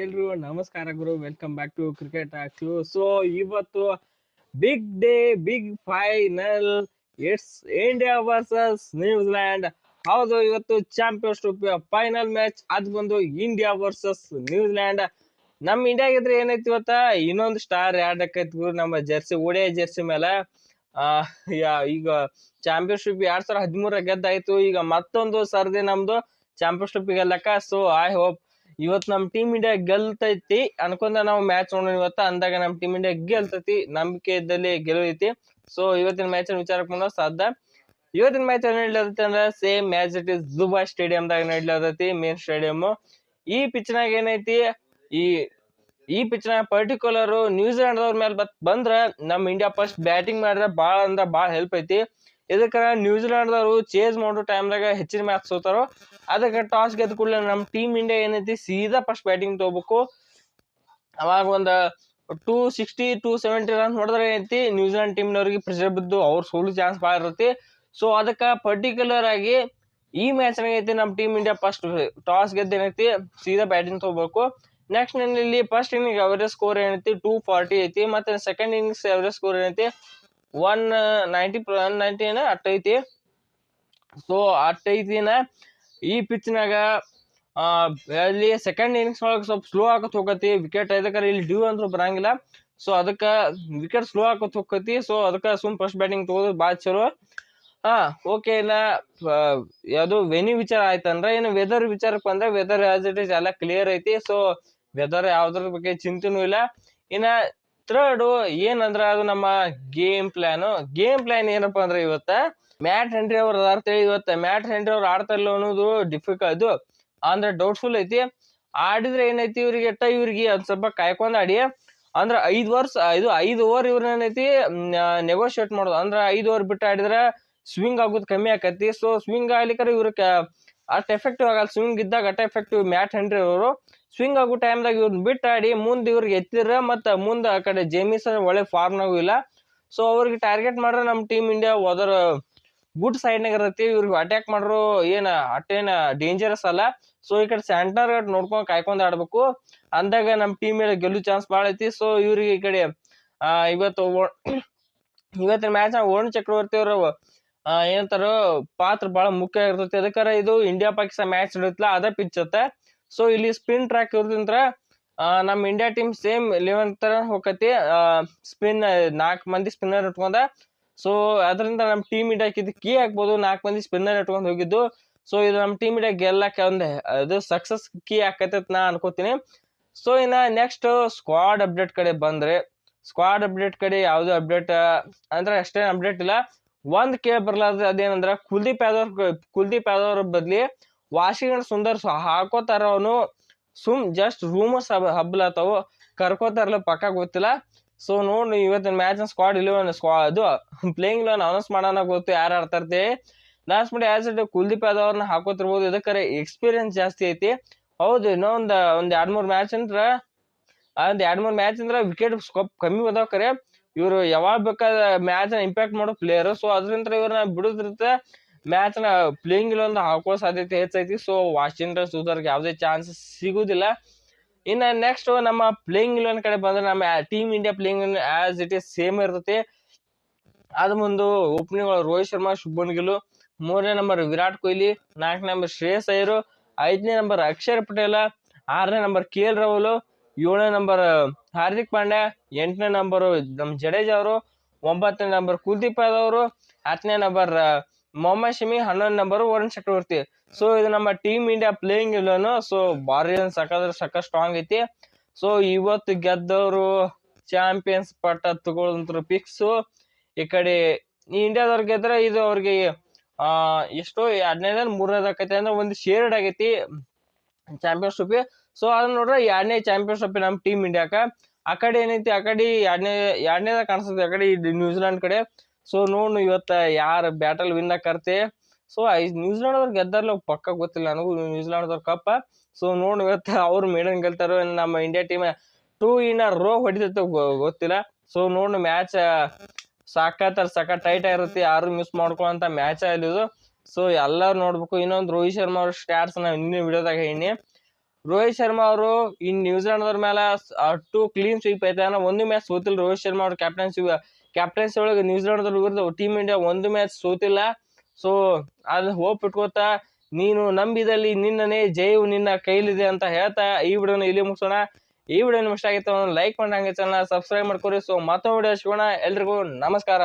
ಎಲ್ರು ನಮಸ್ಕಾರ ಗುರು. Welcome back to cricket active. So ಇವತ್ತು big day, big final. It's India versus New Zealand. ಹೌದು, ಇವತ್ತು ಚಾಂಪಿಯನ್ಸ್ ಟ್ರೋಫಿ ಫೈನಲ್ ಮ್ಯಾಚ್. ಅದು ಬಂದು ಇಂಡಿಯಾ ವರ್ಸಸ್ ನ್ಯೂಜಿಲ್ಯಾಂಡ್. ನಮ್ಮ ಇಂಡಿಯಾ ಗೆದ್ರೆ ಏನೈತಿ ಇವತ್ತ, ಇನ್ನೊಂದು ಸ್ಟಾರ್ ಆ್ಯಡ್ ಆಕೈತಿ ಗುರು ನಮ್ಮ ಜರ್ಸಿ, ಓಡಿಐ ಜರ್ಸಿ ಮೇಲೆ. ಈಗ ಚಾಂಪಿಯನ್ಶಿಪ್ 2013 ಗೆದ್ದಾಯ್ತು. ಈಗ ಮತ್ತೊಂದು ಸರ್ದಿ ನಮ್ದು ಚಾಂಪಿಯನ್ಶಿಪ್ ಗೆಲ್ಲಕ್ಕ. ಸೊ ಐ ಹೋಪ್ ಇವತ್ತು ನಮ್ಮ ಟೀಮ್ ಇಂಡಿಯಾ ಗೆಲ್ತೈತಿ ಅನ್ಕೊಂಡ ನಾವು ಮ್ಯಾಚ್ ನೋಡೋಣ ಇವತ್ತ. ಅಂದಾಗ ನಮ್ಮ ಟೀಮ್ ಇಂಡಿಯಾ ಗೆಲ್ತೈತಿ, ನಂಬಿಕೆ ಇದ್ದಲ್ಲಿ ಗೆಲ್ಲೈತಿ. ಸೊ ಇವತ್ತಿನ ಮ್ಯಾಚ್ ವಿಚಾರಕ್ಕೆ ಬಂದ ಸಾಧ್ಯ. ಇವತ್ತಿನ ಮ್ಯಾಚ್ ನಡೀಲತ್ತೈತಿ ಅಂದ್ರೆ same match it is Dubai ಸ್ಟೇಡಿಯಂದಾಗ ನಡೀಲತ್ತೈತಿ, ಮೇನ್ ಸ್ಟೇಡಿಯಂ. ಈ ಪಿಚ್ನಾಗ ಏನೈತಿ, ಈ ಪಿಚ್ನಾಗ ಪರ್ಟಿಕ್ಯುಲರ್ ನ್ಯೂಜಿಲ್ಯಾಂಡ್ ಅವ್ರ ಮೇಲೆ ಬಂದ್ರ ನಮ್ ಇಂಡಿಯಾ ಫಸ್ಟ್ ಬ್ಯಾಟಿಂಗ್ ಮಾಡಿದ್ರೆ ಭಾಳ ಅಂದ್ರ ಭಾಳ ಹೆಲ್ಪ್ ಐತಿ. ಇದಕ್ಕ ನ್ಯೂಜಿಲ್ಯಾಂಡ್ ದವರು ಚೇಸ್ ಮಾಡೋ ಟೈಮ್ದಾಗ ಹೆಚ್ಚಿನ ಮ್ಯಾಚ್ ಸೋತಾರೋ. ಅದಕ್ಕೆ ಟಾಸ್ ಗೆದ್ದ ಕೂಡಲೇ ನಮ್ಮ ಟೀಮ್ ಇಂಡಿಯಾ ಏನೈತಿ ಸೀದಾ ಫಸ್ಟ್ ಬ್ಯಾಟಿಂಗ್ ತಗೋಬೇಕು. ಅವಾಗ ಒಂದು 260 270 ರನ್ ಹೊಡೆದ್ರೆ ಏನೈತಿ ನ್ಯೂಜಿಲ್ಯಾಂಡ್ ಟೀಮ್ನವ್ರಿಗೆ ಪ್ರೆಷರ್ ಬಿದ್ದು ಅವ್ರು ಸೋಲು ಚಾನ್ಸ್ ಭಾಳ ಇರುತ್ತೆ. ಸೊ ಅದಕ್ಕೆ ಪರ್ಟಿಕ್ಯುಲರ್ ಆಗಿ ಈ ಮ್ಯಾಚ್ನಾಗ ಐತಿ ನಮ್ಮ ಟೀಮ್ ಇಂಡಿಯಾ ಫಸ್ಟ್ ಟಾಸ್ ಗೆದ್ದು ಏನೈತಿ ಸೀದಾ ಬ್ಯಾಟಿಂಗ್ ತಗೋಬೇಕು. ನೆಕ್ಸ್ಟ್ ಇಲ್ಲಿ ಫಸ್ಟ್ ಇನ್ನಿಂಗ್ ಅವರೇಜ್ ಸ್ಕೋರ್ ಏನೈತಿ 240 ಐತಿ. ಮತ್ತೆ ಸೆಕೆಂಡ್ ಇನ್ನಿಂಗ್ಸ್ ಅವರೇಜ್ ಸ್ಕೋರ್ ಏನೈತಿ 190 ಅಟ್ಟೈತಿ. ಸೊ ಅಟ್ಟೈತಿನ ಈ ಪಿಚ್ನಾಗ ಅಲ್ಲಿ ಸೆಕೆಂಡ್ ಇನ್ನಿಂಗ್ಸ್ ಒಳಗೆ ಸ್ವಲ್ಪ ಸ್ಲೋ ಆಕತ್ ಹೋಗತಿ ವಿಕೆಟ್. ಇದಕ್ಕೆ ಇಲ್ಲಿ ಡ್ಯೂ ಅಂತೂ ಬರಂಗಿಲ್ಲ. ಸೊ ಅದಕ್ಕೆ ವಿಕೆಟ್ ಸ್ಲೋ ಆಕತ್ ಹೋಗತಿ. ಸೊ ಅದಕ್ಕೆ ಸುಮ್ ಫಸ್ಟ್ ಬ್ಯಾಟಿಂಗ್ ತಗೋದು ಭಾಳ ಚಲೋ. ಓಕೆ. ಯಾವುದು ವೆನ್ಯೂ ವಿಚಾರ ಆಯ್ತಂದ್ರೆ ಏನು ವೆದರ್ ವಿಚಾರಕ್ಕೆ ಬಂದ್ರೆ ವೆದರ್ ಆಸ್ ಇಟ್ ಇಸ್ ಎಲ್ಲ ಕ್ಲಿಯರ್ ಐತಿ. ಸೊ ವೆದರ್ ಯಾವ್ದ್ರ ಬಗ್ಗೆ ಚಿಂತೆನೂ ಇಲ್ಲ. ಇನ್ನ ಥರ್ಡ್ ಏನಂದ್ರ ಅದು ನಮ್ಮ ಗೇಮ್ ಪ್ಲಾನ್ ಏನಪ್ಪಾ ಅಂದ್ರೆ ಇವತ್ತ ಮ್ಯಾಟ್ ಹೆನ್ರಿ ಅವ್ರ ಅದಾರ್ತೇಳಿ ಇವತ್ತ ಮ್ಯಾಟ್ ಹೆನ್ರಿ ಅವ್ರು ಆಡ್ತಾ ಇಲ್ಲ ಅನ್ನೋದು ಇದು ಅಂದ್ರೆ ಡೌಟ್ಫುಲ್ ಐತಿ. ಆಡಿದ್ರೆ ಏನೈತಿ ಇವ್ರಿಗೆ ಒಂದ್ ಸ್ವಲ್ಪ ಕಾಯ್ಕೊಂಡ್ ಆಡಿ ಅಂದ್ರ 5 ಓವರ್ ಇವ್ರನ್ನೈತಿ ನೆಗೋಷಿಯೇಟ್ ಮಾಡೋದು. ಅಂದ್ರ 5 ಓವರ್ ಬಿಟ್ಟು ಆಡಿದ್ರೆ ಸ್ವಿಂಗ್ ಆಗೋದು ಕಮ್ಮಿ ಆಕತಿ. ಸೊ ಸ್ವಿಂಗ್ ಆಗ್ಲಿಕ್ಕೆ ಇವ್ರಿಗೆ ಅಷ್ಟು ಎಫೆಕ್ಟಿವ್ ಆಗಲ್ಲ. ಸ್ವಿಂಗ್ ಇದ್ದಾಗ ಅಷ್ಟ ಎಫೆಕ್ಟಿವ್ ಮ್ಯಾಟ್ ಹೆನ್ರಿ ಅವರು. ಸ್ವಿಂಗ್ ಆಗೋ ಟೈಮ್ದಾಗ ಇವ್ರನ್ನ ಬಿಟ್ಟು ಆಡಿ ಮುಂದೆ ಇವ್ರಿಗೆ ಎತ್ತಿರ ಮತ್ತೆ ಮುಂದೆ ಆ ಕಡೆ ಜೇಮಿಸನ್ ಒಳ್ಳೆ ಫಾರ್ಮ್ನಾಗೂ ಇಲ್ಲ. ಸೊ ಅವ್ರಿಗೆ ಟಾರ್ಗೆಟ್ ಮಾಡ್ರೆ ನಮ್ಮ ಟೀಮ್ ಇಂಡಿಯಾ ಅದರ ಗುಡ್ ಸೈಡ್ನಾಗ ಇರತ್ತೆ. ಇವ್ರಿಗೆ ಅಟ್ಯಾಕ್ ಮಾಡ್ರು ಅಟ್ಟೇನ ಡೇಂಜರಸ್ ಅಲ್ಲ. ಸೊ ಈ ಕಡೆ ಸೆಂಟರ್ ನೋಡ್ಕೊಂಡು ಕಾಯ್ಕೊಂಡ್ ಆಡ್ಬೇಕು. ಅಂದಾಗ ನಮ್ಮ ಟೀಮ್ ಮೇಲೆ ಗೆಲ್ಲೋ ಚಾನ್ಸ್ ಭಾಳ ಐತಿ. ಸೊ ಇವ್ರಿಗೆ ಈ ಕಡೆ ಇವತ್ತಿನ ಮ್ಯಾಚ್ ವರುಣ್ ಚಕ್ರವರ್ತಿ ಅವರು ಏನಂತಾರ ಪಾತ್ರ ಬಹಳ ಮುಖ್ಯ ಇರ್ತೈತಿ. ಅದಕ್ಕಾರ ಇದು ಇಂಡಿಯಾ ಪಾಕಿಸ್ತಾನ ಮ್ಯಾಚ್ ನಡೆಯುತ್ತಲ್ಲ ಅದ ಪಿಚ್ ಅತ್ತ. ಸೊ ಇಲ್ಲಿ ಸ್ಪಿನ್ ಟ್ರ್ಯಾಕ್ ಇರೋದ್ರಿಂದ ನಮ್ಮ ಇಂಡಿಯಾ ಟೀಮ್ ಸೇಮ್ 11 ತರ ಹೋಗತಿ. ಸ್ಪಿನ್ 4 ಮಂದಿ ಸ್ಪಿನ್ನರ್ ಇಟ್ಕೊಂಡ. ಸೊ ಅದರಿಂದ ನಮ್ಮ ಟೀಮ್ ಇಂಡಿಯಾಕ್ಕೆ ಇದು ಕೀ ಹಾಕ್ಬೋದು. 4 ಮಂದಿ ಸ್ಪಿನ್ನರ್ ಇಟ್ಕೊಂಡು ಹೋಗಿದ್ದು. ಸೊ ಇದು ನಮ್ಮ ಟೀಮ್ ಇಂಡಿಯಾ ಗೆಲ್ಲಕ್ಕೆ ಅದು ಸಕ್ಸಸ್ ಕೀ ಹಾಕೈತೆ ನಾ ಅನ್ಕೋತೀನಿ. ಸೊ ಇನ್ನ ನೆಕ್ಸ್ಟ್ ಸ್ಕ್ವಾಡ್ ಅಪ್ಡೇಟ್ ಕಡೆ ಬಂದ್ರೆ ಸ್ಕ್ವಾಡ್ ಅಪ್ಡೇಟ್ ಕಡೆ ಯಾವ್ದು ಅಪ್ಡೇಟ್ ಅಂದ್ರೆ ಅಷ್ಟೇನ್ ಅಪ್ಡೇಟ್ ಇಲ್ಲ. ಒಂದ್ ಕೇಳಿ ಬರ್ಲಾರ್ದ ಅದೇನಂದ್ರ ಕುಲ್ದೀಪ್ ಯಾದವ್ ಬದ್ಲಿ ವಾಷಿಂಗ್ಟನ್ ಸುಂದರ್ ಹಾಕೋತಾರ. ಅವನು ಜಸ್ಟ್ ರೂಮರ್ಸ್ ಹಬ್ಲತ್ತಾವು, ಕರ್ಕೋತಾರಲ್ಲ ಪಕ್ಕ ಗೊತ್ತಿಲ್ಲ. ಸೊ ನೋಡಿ ಇವತ್ತಿನ ಮ್ಯಾಚ್ ಸ್ಕ್ವಾಡ್ 11 ಅದು ಪ್ಲೇಯಿಂಗ್ 11 ಅನೌನ್ಸ್ ಮಾಡೋಣ, ಗೊತ್ತು ಯಾರು ಆಡ್ತಾರ್ತಿ. ಲಾಸ್ಟ್ ಮಾಡಿ ಆಸ್ ಇಟ್ ಕುಲ್ದೀಪ್ ಯಾದವ್ ಅವ್ರನ್ನ ಹಾಕೋತಿರ್ಬೋದು. ಇದಕ್ಕೆ ಎಕ್ಸ್ಪೀರಿಯನ್ಸ್ ಜಾಸ್ತಿ ಐತಿ. ಹೌದು, ಇನ್ನೊಂದ್ 2-3 ಮ್ಯಾಚ್ ಅಂದ್ರ ವಿಕೆಟ್ ಸ್ಕೋಪ್ ಕಮ್ಮಿ ಬಂದಾವ. ಕರೆ ಇವ್ರು ಯಾವಾಗ ಬೇಕಾದ ಮ್ಯಾಚ್ ಇಂಪ್ಯಾಕ್ಟ್ ಮಾಡೋ ಪ್ಲೇಯರ್. ಸೊ ಅದ್ರಿಂದ ಇವ್ರನ್ನ ಬಿಡುದ್ರಿಂದ ಮ್ಯಾಚ್ ನ ಪ್ಲೇಯಿಂಗ್ ಒಂದು ಹಾಕೋ ಸಾಧ್ಯತೆ ಹೆಚ್ಚೈತಿ. ಸೊ ವಾಷಿಂಗ್ಟನ್ ಸುಂದರ್ಗೆ ಯಾವುದೇ ಚಾನ್ಸ್ ಸಿಗುದಿಲ್ಲ. ಇನ್ನ ನೆಕ್ಸ್ಟ್ ನಮ್ಮ ಪ್ಲೇಯಿಂಗ್ 11 ಕಡೆ ಬಂದ್ರೆ ನಮ್ಮ team India playing as it is same ಇರ್ತೈತಿ. ಅದ್ ಮುಂದು ಓಪನಿಂಗ್ ರೋಹಿತ್ ಶರ್ಮಾ, ಶುಭ್ಮನ್ ಗಿಲ್, 3ನೇ ನಂಬರ್ ವಿರಾಟ್ ಕೊಹ್ಲಿ, 4ನೇ ನಂಬರ್ ಶ್ರೇಯಸ್ ಅಯ್ಯರ್, 5ನೇ ನಂಬರ್ ಅಕ್ಷರ್ ಪಟೇಲ, 6ನೇ ನಂಬರ್ KL ರಾಹುಲ್, 7ನೇ ನಂಬರ್ ಹಾರ್ದಿಕ್ ಪಾಂಡ್ಯ, 8ನೇ ನಂಬರ್ ನಮ್ ಜಡೇಜಾ ಅವರು, 9ನೇ ನಂಬರ್ ಕುಲ್ದೀಪ್ ಯಾದವ್ ಅವರು, 10ನೇ ನಂಬರ್ ಮೊಹಮ್ಮದ್ ಶಮಿ, 11ನೇ ನಂಬರ್ ವರುಣ್ ಚಕ್ರವರ್ತಿ. ಸೊ ಇದು ನಮ್ಮ ಟೀಮ್ ಇಂಡಿಯಾ ಪ್ಲೇಯಿಂಗ್ 11. ಸೊ ಭಾರಿ ಸಕ್ಕ ಸ್ಟ್ರಾಂಗ್ ಐತಿ. ಸೊ ಇವತ್ತು ಗೆದ್ದವರು ಚಾಂಪಿಯನ್ಸ್ ಪಟ್ಟ ತಗೊಳ್ಳಂತ ಫಿಕ್ಸ್. ಈ ಕಡೆ ಇಂಡಿಯಾದವ್ರ ಗೆದ್ರೆ ಇದು ಅವ್ರಿಗೆ ಎಷ್ಟೋ 2ನೇದ 3ನೇದ ಆಕೈತಿ. ಅಂದ್ರೆ ಒಂದು ಶೇರ್ಡ್ ಆಗೈತಿ ಚಾಂಪಿಯನ್ಸ್ ಟ್ರೋಫಿ. ಸೊ ಅದನ್ನ ನೋಡ್ರೆ 2ನೇ ಚಾಂಪಿಯನ್ಸ್ ಟ್ರೋಫಿ ನಮ್ಮ ಟೀಮ್ ಇಂಡಿಯಾಕ. ಆ ಕಡೆ ಏನೈತಿ, ಆ ಕಡೆ 2ನೇದ ಕಾಣಿಸ್ತದೆ, ಆ ಕಡೆ ನ್ಯೂಜಿಲ್ಯಾಂಡ್ ಕಡೆ. ಸೊ ನೋಡು ಇವತ್ತ ಯಾರ ಬ್ಯಾಟಲ್ ವಿನ್ ಆಕರ್ತಿ. ಸೊ ನ್ಯೂಜಿಲ್ಯಾಂಡ್ ಅವ್ರು ಗೆದ್ದಾರ್ಲ ಪಕ್ಕ ಗೊತ್ತಿಲ್ಲ ನನಗೂ ನ್ಯೂಜಿಲ್ಯಾಂಡ್ ಅವ್ರ ಕಪ್ಪ. ಸೊ ನೋಡು ಇವತ್ತ ಅವ್ರು ಮೇಡನ್ ಗೆಲ್ತಾರೋ, ನಮ್ಮ India team 2 in a row ಹೊಡಿತೈತೆ ಗೊತ್ತಿಲ್ಲ. ಸೊ ನೋಡು ಮ್ಯಾಚ್ ಸಕ್ಕ ಟೈಟ್ ಆಗಿರುತ್ತೆ. ಯಾರು ಮಿಸ್ ಮಾಡ್ಕೊಳ್ಳೋಂತ ಮ್ಯಾಚ್ ಇದು. ಸೊ ಎಲ್ಲಾರು ನೋಡ್ಬೇಕು. ಇನ್ನೊಂದು ರೋಹಿತ್ ಶರ್ಮಾ ಅವ್ರ ಸ್ಟಾಟ್ಸ್ ನಾವು ಇನ್ನೂ ವಿಡಿಯೋದಾಗ ಹೇಳಿ ರೋಹಿತ್ ಶರ್ಮಾ ಅವರು ಇನ್ ನ್ಯೂಜಿಲೆಂಡ್ ಅವ್ರ ಮೇಲೆ 2 ಕ್ಲೀನ್ ಸ್ವೀಪ್ ಐತೆ. ಒಂದು ಮ್ಯಾಚ್ ಸೋತಿಲ್ಲ ರೋಹಿತ್ ಶರ್ಮಾ ಅವ್ರ ಕ್ಯಾಪ್ಟನ್ಸಿ ಒಳಗೆ ನ್ಯೂಜಿಲೆಂಡ್ ವಿರುದ್ಧ ಟೀಮ್ ಇಂಡಿಯಾ ಒಂದು ಮ್ಯಾಚ್ ಸೋತಿಲ್ಲ. ಸೊ ಅದ್ ಹೋಪ್ ಇಟ್ಕೋತಾ ನೀನು ನಂಬಿದಲ್ಲಿ ನಿನ್ನನೇ ಜಯವು ನಿನ್ನ ಕೈಲಿದೆ ಅಂತ ಹೇಳ್ತಾ ಈ ವಿಡಿಯೋನ ಇಲ್ಲಿ ಮುಗಿಸೋಣ. ಈ ವಿಡಿಯೋ ನಿಮ್ಗೆ ಇಷ್ಟ ಆಗಿತ್ತು ಲೈಕ್ ಮಾಡಿ, ಹಂಗೆ ಚಾನಲ್ ಸಬ್ಸ್ಕ್ರೈಬ್ ಮಾಡ್ಕೊರಿ. ಸೊ ಮತ್ತೊಂದು ವಿಡಿಯೋ ಸಿಗೋಣ. ಎಲ್ರಿಗೂ ನಮಸ್ಕಾರ.